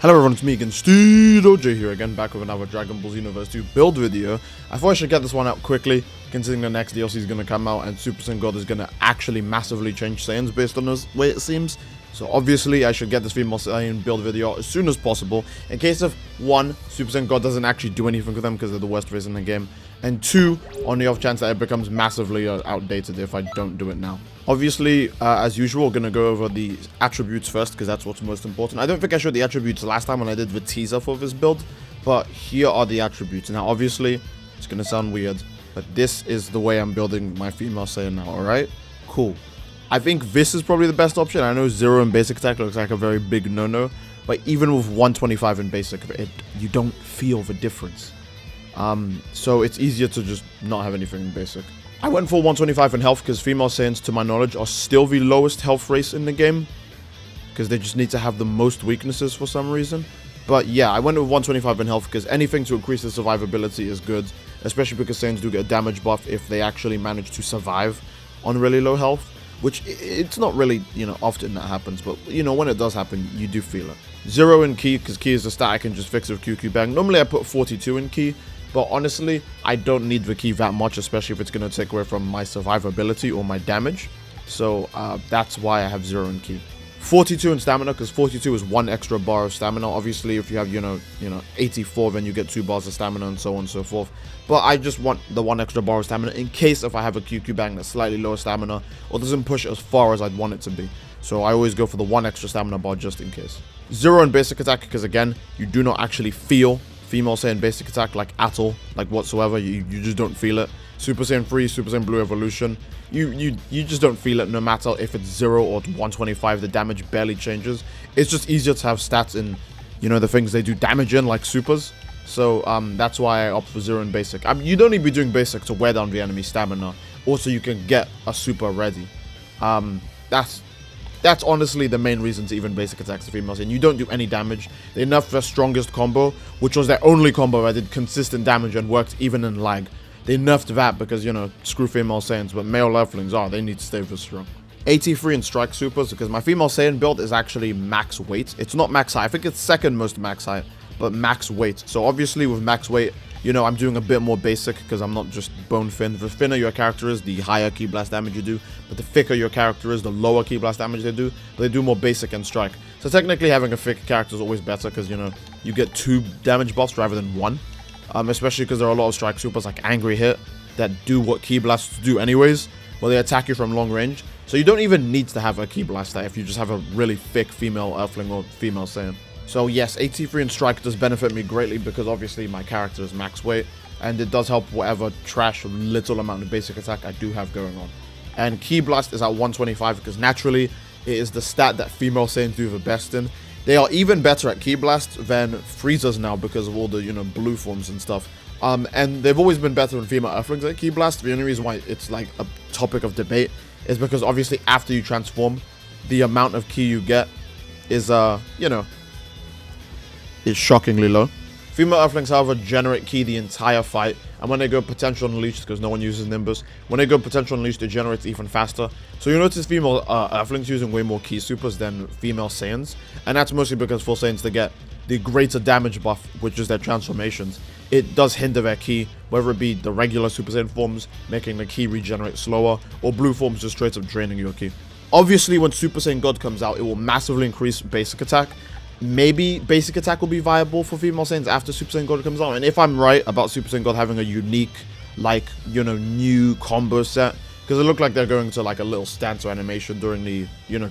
Hello everyone, it's me again, Steedoj here again, back with another Dragon Ball Xenoverse 2 build video. I thought I should get this one out quickly, considering the next DLC is going to come out and Super Saiyan God is going to actually massively change Saiyans based on the way it seems. So obviously I should get this female Saiyan build video as soon as possible, in case of 1, Super Saiyan God doesn't actually do anything for them because they're the worst race in the game, and 2, on the off chance that it becomes massively outdated if I don't do it now. Obviously, as usual, we're going to go over the attributes first, because that's what's most important. I don't think I showed the attributes last time when I did the teaser for this build, but here are the attributes. Now, obviously, it's going to sound weird, but this is the way I'm building my female Saiyan now, alright? Cool. I think this is probably the best option. I know 0 in basic attack looks like a very big no-no, but even with 125 in basic, you don't feel the difference. So it's easier to just not have anything in basic. I went for 125 in health because female Saiyans, to my knowledge, are still the lowest health race in the game, because they just need to have the most weaknesses for some reason. But yeah, I went with 125 in health because anything to increase the survivability is good, especially because Saiyans do get a damage buff if they actually manage to survive on really low health, which it's not really, often that happens, but when it does happen, you do feel it. 0 in ki, because ki is a stat I can just fix with QQ Bang. Normally I put 42 in ki, but honestly, I don't need the ki that much, especially if it's going to take away from my survivability or my damage. So that's why I have 0 in ki. 42 in stamina, because 42 is 1 extra bar of stamina. Obviously, if you have, 84, then you get 2 bars of stamina and so on and so forth. But I just want the 1 extra bar of stamina in case if I have a QQ Bang that's slightly lower stamina or doesn't push as far as I'd want it to be. So I always go for the 1 extra stamina bar just in case. 0 in basic attack, because again, you do not actually feel female Saiyan basic attack at all, whatsoever. You just don't feel it. Super Saiyan 3, Super Saiyan Blue Evolution, you just don't feel it, no matter if it's 0 or 125. The damage barely changes. It's just easier to have stats in, the things they do damage in, like supers. So that's why I opt for 0 in basic. You don't need to be doing basic to wear down the enemy stamina, also you can get a super ready. That's honestly the main reason to even basic attacks the females, and you don't do any damage. They nerfed their strongest combo, which was their only combo that did consistent damage and worked even in lag. They nerfed that because, screw female Saiyans, but male Earthlings they need to stay this strong. 83 in strike supers, because my female Saiyan build is actually max weight. It's not max height, I think it's second most max height, but max weight. So obviously with max weight, I'm doing a bit more basic because I'm not just bone thin. The thinner your character is, the higher ki blast damage you do. But the thicker your character is, the lower ki blast damage they do. But they do more basic and strike. So technically having a thick character is always better because, you get 2 damage buffs rather than 1. Especially because there are a lot of strike supers like Angry Hit that do what ki blasts do anyways, where they attack you from long range. So you don't even need to have a ki blaster if you just have a really thick female Earthling or female Saiyan. So yes, 83 in strike does benefit me greatly because obviously my character is max weight, and it does help whatever trash or little amount of basic attack I do have going on. And Ki Blast is at 125 because naturally it is the stat that female Saiyans do the best in. They are even better at Ki Blast than Friezas now because of all the, blue forms and stuff. And they've always been better than female Earthlings at Ki Blast. The only reason why it's like a topic of debate is because obviously after you transform, the amount of Ki you get is, is shockingly low. Female Earthlings, however, generate ki the entire fight, and when they go Potential Unleashed, because no one uses Nimbus, when they go Potential Unleashed, it generates even faster. So you notice female Earthlings using way more ki supers than female Saiyans, and that's mostly because for Saiyans they get the greater damage buff, which is their transformations. It does hinder their ki, whether it be the regular Super Saiyan forms, making the ki regenerate slower, or blue forms just straight up draining your ki. Obviously, when Super Saiyan God comes out, it will massively increase basic attack. Maybe basic attack will be viable for female Saiyans after Super Saiyan God comes out. And if I'm right about Super Saiyan God having a unique, new combo set, because it looked like they're going to a little stance or animation during the,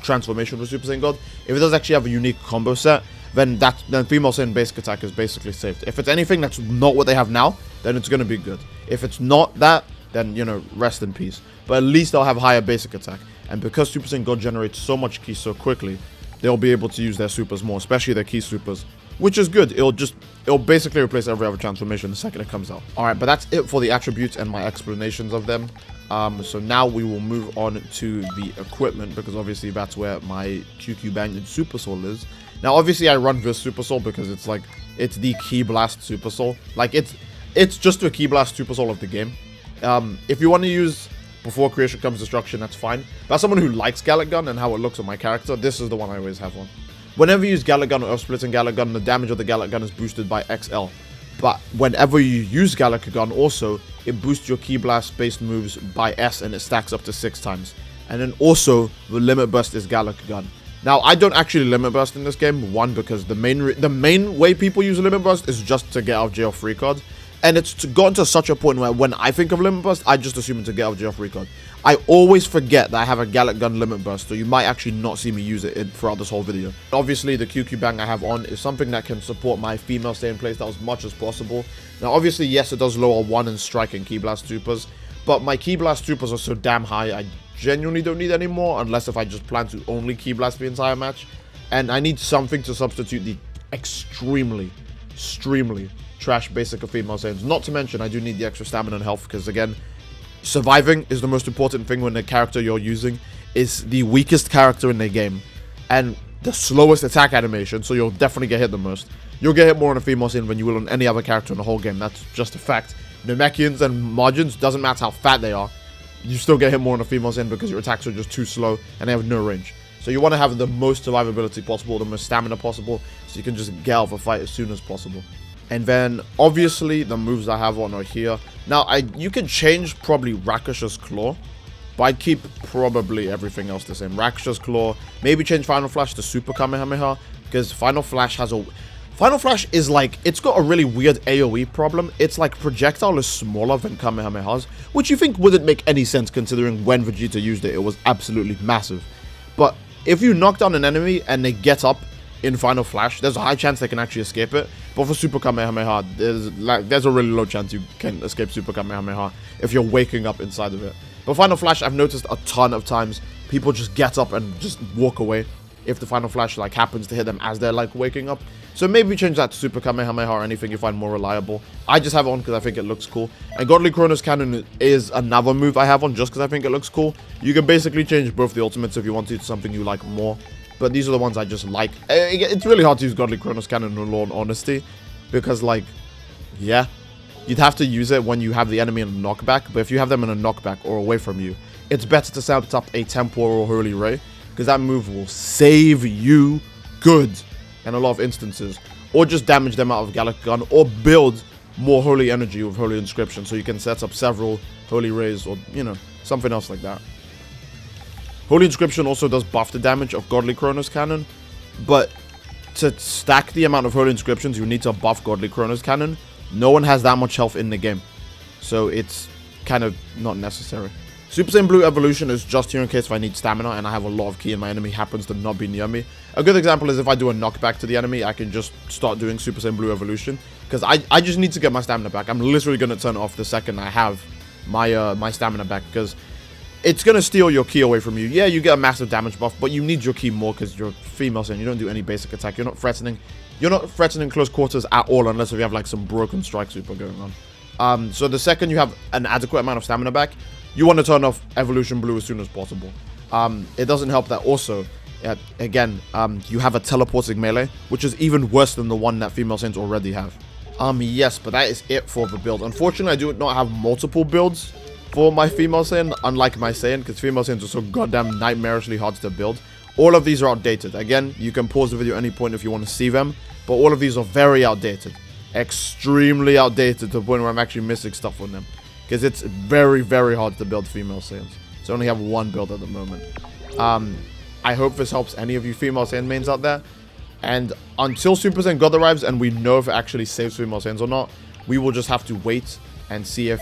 transformation for Super Saiyan God. If it does actually have a unique combo set, then female Saiyan basic attack is basically saved. If it's anything that's not what they have now, then it's going to be good. If it's not that, then, rest in peace. But at least they'll have higher basic attack. And because Super Saiyan God generates so much ki so quickly, they'll be able to use their supers more, especially their ki supers, which is good. It'll basically replace every other transformation the second it comes out. Alright, but that's it for the attributes and my explanations of them. So now we will move on to the equipment, because obviously that's where my QQ Bang and Super Soul is. Now obviously I run this Super Soul because it's the Ki Blast Super Soul. It's just a Ki Blast Super Soul of the game. If you want to use Before Creation Comes Destruction, that's fine. But as someone who likes Gallic Gun and how it looks on my character, this is the one I always have on. Whenever you use Gallic Gun or Earth Splitting Gallic Gun, the damage of the Gallic Gun is boosted by XL. But whenever you use Gallic Gun also, it boosts your Ki Blast based moves by S and it stacks up to 6 times. And then also, the Limit Burst is Gallic Gun. Now, I don't actually Limit Burst in this game, one, because the main way people use Limit Burst is just to get out of jail free card. And it's gotten to such a point where when I think of Limit Burst, I just assume it's a get out of jail free card. I always forget that I have a Gallic Gun Limit Burst, so you might actually not see me use it throughout this whole video. Obviously, the QQ Bang I have on is something that can support my female Saiyan playstyle as much as possible. Now, obviously, yes, it does lower 1 in strike and Ki Blast supers, but my Ki Blast supers are so damn high, I genuinely don't need any more, unless if I just plan to only Ki Blast the entire match. And I need something to substitute the extremely trash basic of female Saiyans. Not to mention, I do need the extra stamina and health, because again, surviving is the most important thing when the character you're using is the weakest character in the game, and the slowest attack animation, so you'll definitely get hit the most. You'll get hit more on a female Saiyan than you will on any other character in the whole game. That's just a fact. Namekians and Margins, doesn't matter how fat they are, you still get hit more on a female Saiyan because your attacks are just too slow and they have no range. So you want to have the most survivability possible, the most stamina possible, so you can just get out of a fight as soon as possible. And then, obviously, the moves I have on are here. Now, you can change probably Rakasha's Claw, but I'd keep probably everything else the same. Rakasha's Claw, maybe change Final Flash to Super Kamehameha, because Final Flash is like, it's got a really weird AoE problem. It's like projectile is smaller than Kamehameha's, which you think wouldn't make any sense considering when Vegeta used it, it was absolutely massive. But if you knock down an enemy and they get up in Final Flash, there's a high chance they can actually escape it. But for Super Kamehameha, there's a really low chance you can escape Super Kamehameha if you're waking up inside of it. But Final Flash, I've noticed a ton of times, people just get up and just walk away if the Final Flash like happens to hit them as they're like waking up. So maybe change that to Super Kamehameha or anything you find more reliable. I just have it on because I think it looks cool. And Godly Kronos Cannon is another move I have on just because I think it looks cool. You can basically change both the ultimates if you want to something you like more. But these are the ones I just like. It's really hard to use Godly Kronos Cannon in all honesty. Because like, yeah, you'd have to use it when you have the enemy in a knockback. But if you have them in a knockback or away from you, it's better to set up a Temporal Holy Ray. Because that move will save you good in a lot of instances. Or just damage them out of Gallic Gun. Or build more Holy Energy with Holy Inscription. So you can set up several Holy Rays or, you know, something else like that. Holy Inscription also does buff the damage of Godly Kronos Cannon. But to stack the amount of Holy Inscriptions, you need to buff Godly Kronos Cannon. No one has that much health in the game. So it's kind of not necessary. Super Saiyan Blue Evolution is just here in case if I need stamina and I have a lot of ki and my enemy happens to not be near me. A good example is if I do a knockback to the enemy, I can just start doing Super Saiyan Blue Evolution. Because I just need to get my stamina back. I'm literally going to turn it off the second I have my my stamina back. Because it's going to steal your ki away from you. Yeah, you get a massive damage buff, but you need your ki more because you're female Saiyan. You don't do any basic attack. You're not threatening close quarters at all unless if you have like some broken strike super going on. So the second you have an adequate amount of stamina back, you want to turn off Evolution Blue as soon as possible. It doesn't help that also, again, you have a teleporting melee, which is even worse than the one that female Saiyans already have. Yes, but that is it for the build. Unfortunately, I do not have multiple builds for my female Saiyan, unlike my Saiyan, because female Saiyans are so goddamn nightmarishly hard to build. All of these are outdated. Again, you can pause the video at any point if you want to see them, but all of these are very outdated. Extremely outdated to the point where I'm actually missing stuff on them. Because it's very, very hard to build female Saiyans. So I only have one build at the moment. I hope this helps any of you female Saiyan mains out there. And until Super Saiyan God arrives and we know if it actually saves female Saiyans or not, we will just have to wait and see if,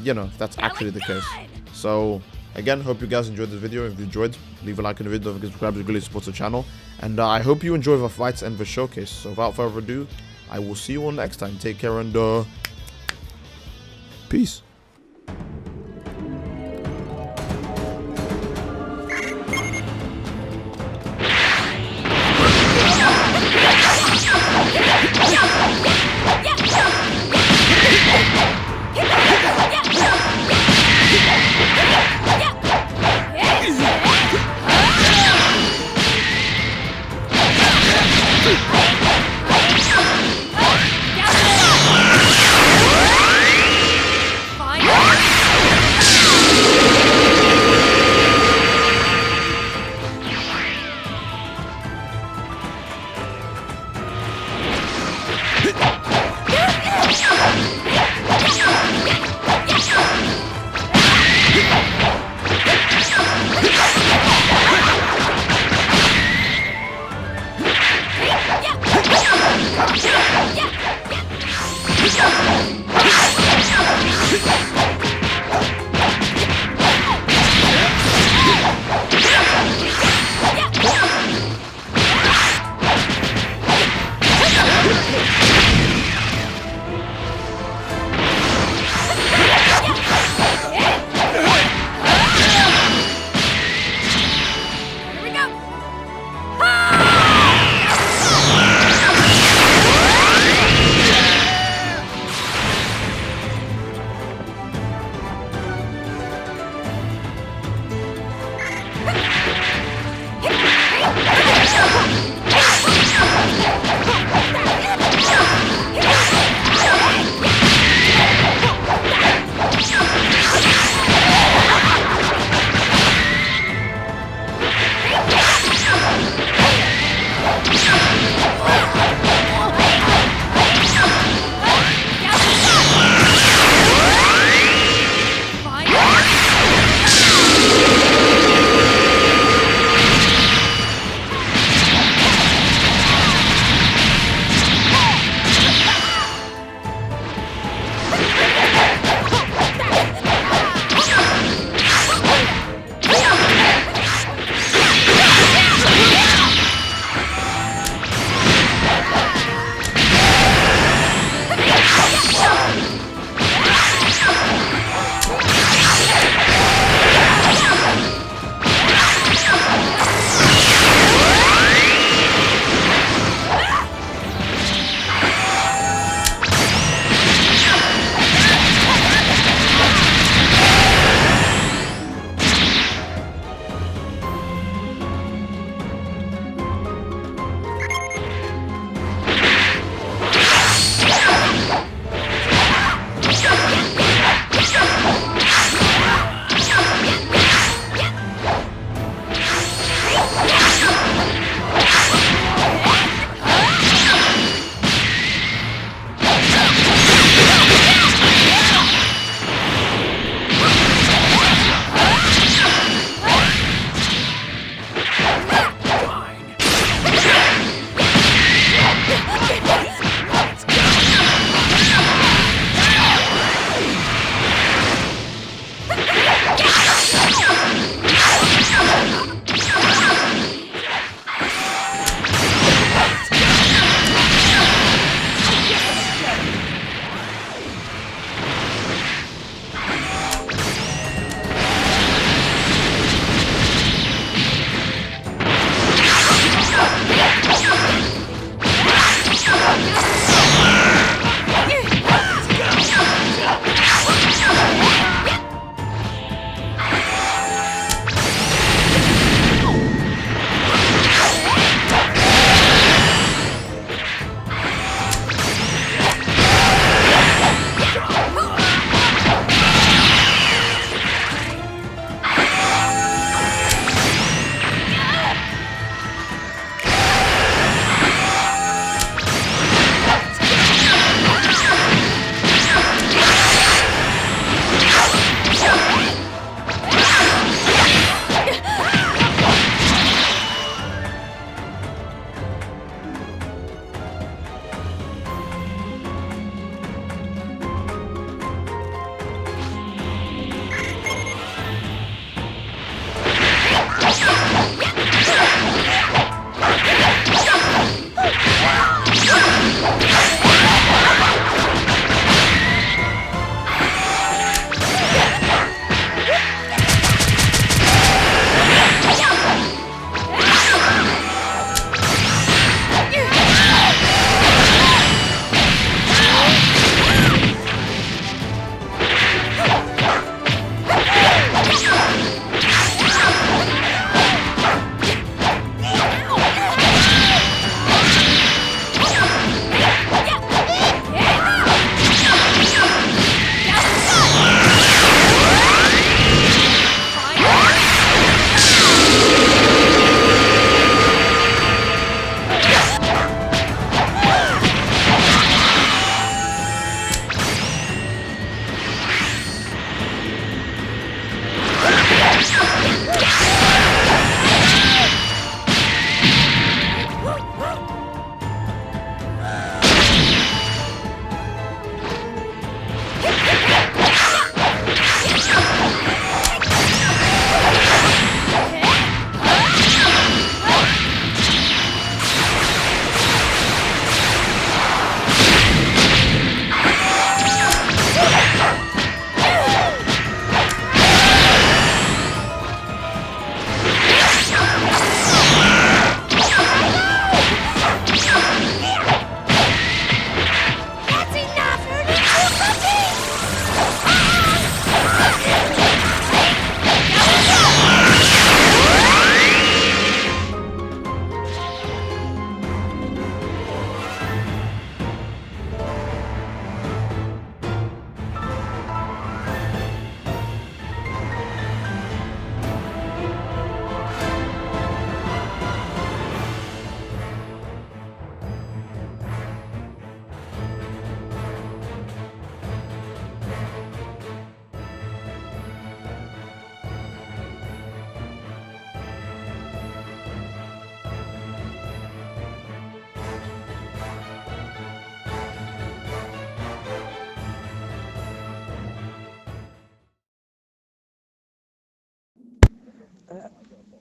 you know, if that's actually the case. So, again, hope you guys enjoyed this video. If you enjoyed, leave a like on the video, subscribe to really support the channel. And I hope you enjoy the fights and the showcase. So without further ado, I will see you all next time. Take care and peace.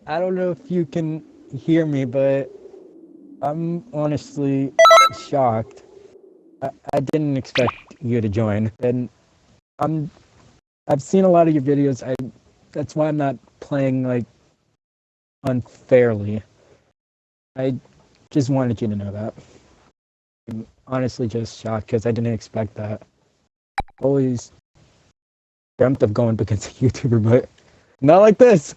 I don't know if you can hear me, but I'm honestly shocked. I didn't expect you to join, and I'm I've seen a lot of your videos. I That's why I'm not playing like unfairly. I just wanted you to know that. I'm honestly just shocked because I didn't expect that. Always dreamt of going against a YouTuber, but not like this.